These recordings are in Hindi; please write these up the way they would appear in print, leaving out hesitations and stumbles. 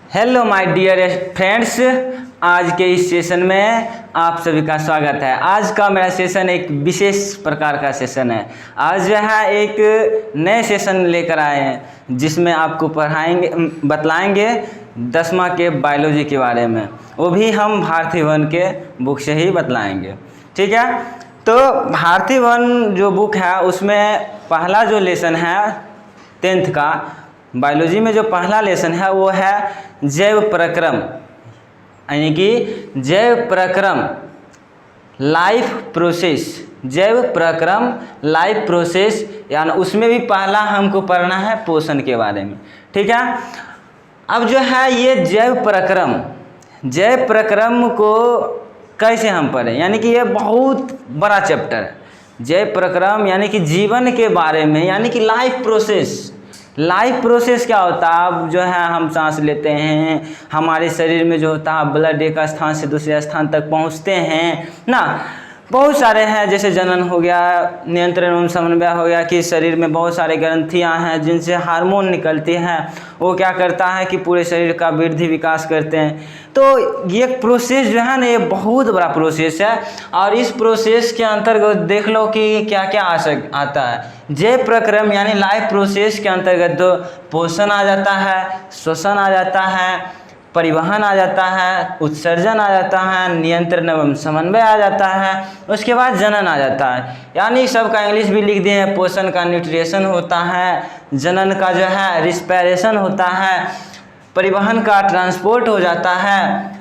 हेलो माय डियर फ्रेंड्स, आज के इस सेशन में आप सभी का स्वागत है। आज का मेरा सेशन एक विशेष प्रकार का सेशन है। आज यहाँ एक नए सेशन लेकर आए हैं जिसमें आपको बतलाएंगे 10वां के बायोलॉजी के बारे में, वो भी हम भारती वन के बुक से ही बतलाएंगे। ठीक है, तो भारती वन जो बुक है उसमें पहला जो लेसन है 10th का बायोलॉजी में जो पहला लेसन है वो है जैव प्रक्रम, यानी कि जैव प्रक्रम लाइफ प्रोसेस। जैव प्रक्रम लाइफ प्रोसेस, यानी उसमें भी पहला हमको पढ़ना है पोषण के बारे में। ठीक है, अब जो है ये जैव प्रक्रम को कैसे हम पढ़ें, यानी कि ये बहुत बड़ा चैप्टर है। जैव प्रक्रम यानी कि जीवन के बारे में, यानी कि लाइफ प्रोसेस क्या होता है। अब जो है हम सांस लेते हैं, हमारे शरीर में जो होता है ब्लड एक स्थान से दूसरे स्थान तक पहुंचते हैं ना। बहुत सारे हैं, जैसे जनन हो गया, नियंत्रण एवं समन्वय हो गया कि शरीर में बहुत सारे ग्रंथियां हैं जिनसे हार्मोन निकलती हैं, वो क्या करता है कि पूरे शरीर का वृद्धि विकास करते हैं। तो ये प्रोसेस जो है ना, ये बहुत बड़ा प्रोसेस है। और इस प्रोसेस के अंतर्गत देख लो कि क्या क्या आता है। जैव प्रक्रम यानी लाइफ प्रोसेस के अंतर्गत तो पोषण आ जाता है, श्वसन आ जाता है, परिवहन आ जाता है, उत्सर्जन आ जाता है, नियंत्रण एवं समन्वय आ जाता है, उसके बाद जनन आ जाता है। यानी सबका इंग्लिश भी लिख दिए हैं। पोषण का न्यूट्रिशन होता है, जनन का जो है रिस्पायरेशन होता है, परिवहन का ट्रांसपोर्ट हो जाता है,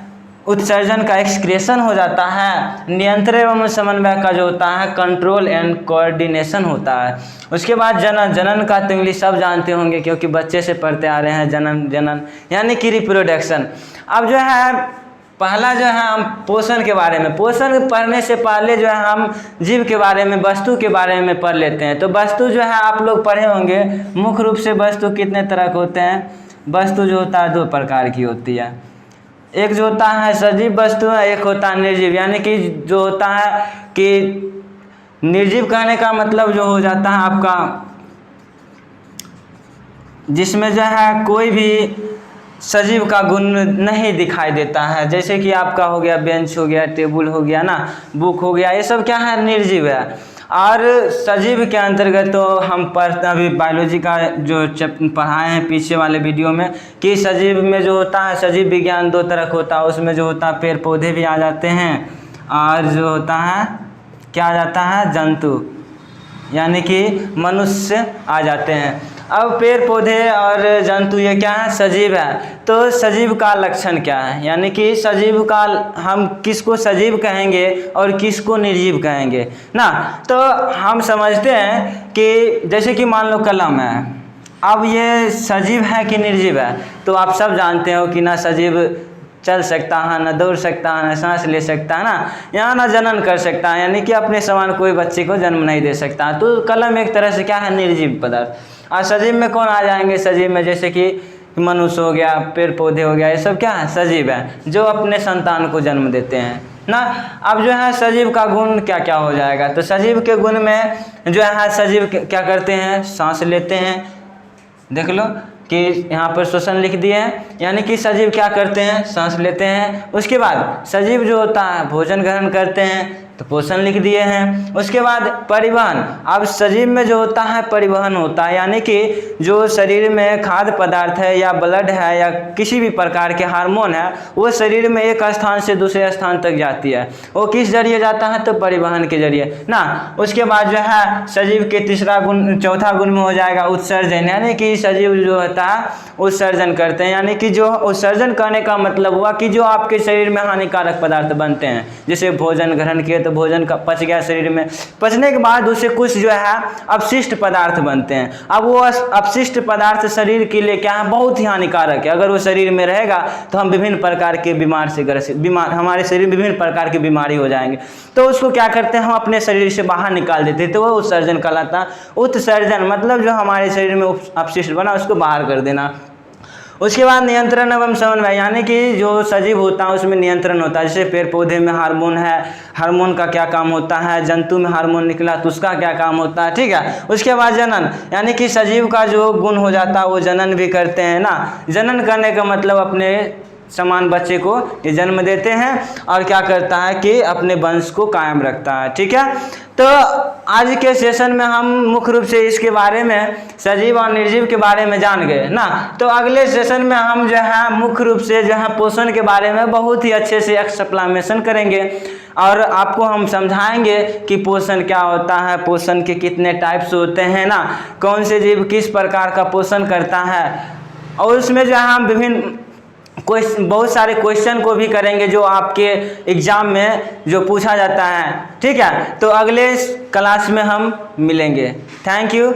उत्सर्जन का एक्सक्रेशन हो जाता है, नियंत्रण एवं समन्वय का जो होता है कंट्रोल एंड कोऑर्डिनेशन होता है। उसके बाद जनन का तो इंग्लिश सब जानते होंगे क्योंकि बच्चे से पढ़ते आ रहे हैं। जनन यानी कि रिप्रोडक्शन। अब जो है पहला जो है हम पोषण के बारे में, पोषण पढ़ने से पहले जो है हम जीव के बारे में, वस्तु के बारे में पढ़ लेते हैं। तो वस्तु जो है आप लोग पढ़े होंगे, मुख्य रूप से वस्तु कितने तरह के होते हैं। वस्तु जो होता है 2 प्रकार की होती है। एक जो होता है सजीव वस्तु है, एक होता है निर्जीव। यानी कि जो होता है कि निर्जीव कहने का मतलब जो हो जाता है आपका, जिसमें जो है कोई भी सजीव का गुण नहीं दिखाई देता है। जैसे कि आपका हो गया बेंच हो गया, टेबल हो गया ना, बुक हो गया, ये सब क्या है निर्जीव है। और सजीव के अंतर्गत तो हम अभी बायोलॉजी का जो पढ़ाए हैं पीछे वाले वीडियो में कि सजीव में जो होता है, सजीव विज्ञान 2 तरह का होता है। उसमें जो होता है पेड़ पौधे भी आ जाते हैं, और जो होता है क्या आ जाता है जंतु, यानी कि मनुष्य आ जाते हैं। अब पेड़ पौधे और जंतु ये क्या है, सजीव है। तो सजीव का लक्षण क्या है, यानी कि सजीव का हम किसको सजीव कहेंगे और किसको निर्जीव कहेंगे ना। तो हम समझते हैं कि जैसे कि मान लो कलम है, अब ये सजीव है कि निर्जीव है। तो आप सब जानते हो कि ना सजीव चल सकता है, ना दौड़ सकता है, ना सांस ले सकता है ना, यहाँ ना जनन कर सकता है, यानी कि अपने समान कोई बच्चे को जन्म नहीं दे सकता। तो कलम एक तरह से क्या है, निर्जीव पदार्थ। और सजीव में कौन आ जाएंगे, सजीव में जैसे कि मनुष्य हो गया, पेड़ पौधे हो गया, ये सब क्या है सजीव है, जो अपने संतान को जन्म देते हैं ना। अब जो है सजीव का गुण क्या क्या हो जाएगा। तो सजीव के गुण में जो है सजीव क्या करते हैं, सांस लेते हैं। देख लो कि यहाँ पर श्वसन लिख दिए हैं, यानी कि सजीव क्या करते हैं, सांस लेते हैं। उसके बाद सजीव जो होता है भोजन ग्रहण करते हैं, तो पोषण लिख दिए हैं। उसके बाद परिवहन। अब सजीव में जो होता है परिवहन होता है, यानी कि जो शरीर में खाद्य पदार्थ है या ब्लड है या किसी भी प्रकार के हार्मोन है, वो शरीर में एक स्थान से दूसरे स्थान तक जाती है। वो किस जरिए जाता है, तो परिवहन के जरिए ना। उसके बाद जो है सजीव के चौथा गुण में हो जाएगा उत्सर्जन, यानी कि सजीव जो होता है उत्सर्जन करते हैं। यानी कि जो उत्सर्जन करने का मतलब हुआ कि जो आपके शरीर में हानिकारक पदार्थ बनते हैं, जैसे भोजन ग्रहण किए तो भोजन का पच गया शरीर में, पचने के बाद उससे कुछ जो है अपशिष्ट पदार्थ बनते हैं। अब वो अपशिष्ट पदार्थ शरीर के लिए क्या है, बहुत ही हानिकारक है। अगर वो शरीर में रहेगा तो हम विभिन्न प्रकार के हमारे शरीर में विभिन्न प्रकार की बीमारी हो जाएंगे। तो उसको क्या करते हैं, हम अपने शरीर से बाहर निकाल देते हैं। तो वो उत्सर्जन कहलाता है। उत्सर्जन मतलब जो हमारे शरीर में अपशिष्ट बना उसको बाहर कर देना। उसके बाद नियंत्रण एवं समन्वय, यानी कि जो सजीव होता है उसमें नियंत्रण होता है। जैसे पेड़ पौधे में हार्मोन है, हार्मोन का क्या काम होता है, जंतु में हार्मोन निकला तो उसका क्या काम होता है, ठीक है। उसके बाद जनन, यानी कि सजीव का जो गुण हो जाता है वो जनन भी करते हैं ना। जनन करने का मतलब अपने समान बच्चे को ये जन्म देते हैं और क्या करता है कि अपने वंश को कायम रखता है, ठीक है। तो आज के सेशन में हम मुख्य रूप से इसके बारे में सजीव और निर्जीव के बारे में जान गए ना। तो अगले सेशन में हम जो है मुख्य रूप से जो है पोषण के बारे में बहुत ही अच्छे से एक्सप्लेनेशन करेंगे और आपको हम समझाएंगे कि पोषण क्या होता है, पोषण के कितने टाइप्स होते हैं ना, कौन से जीव किस प्रकार का पोषण करता है, और उसमें जो है हम विभिन्न बहुत सारे क्वेश्चन को भी करेंगे जो आपके एग्जाम में जो पूछा जाता है, ठीक है। तो अगले क्लास में हम मिलेंगे। Thank you.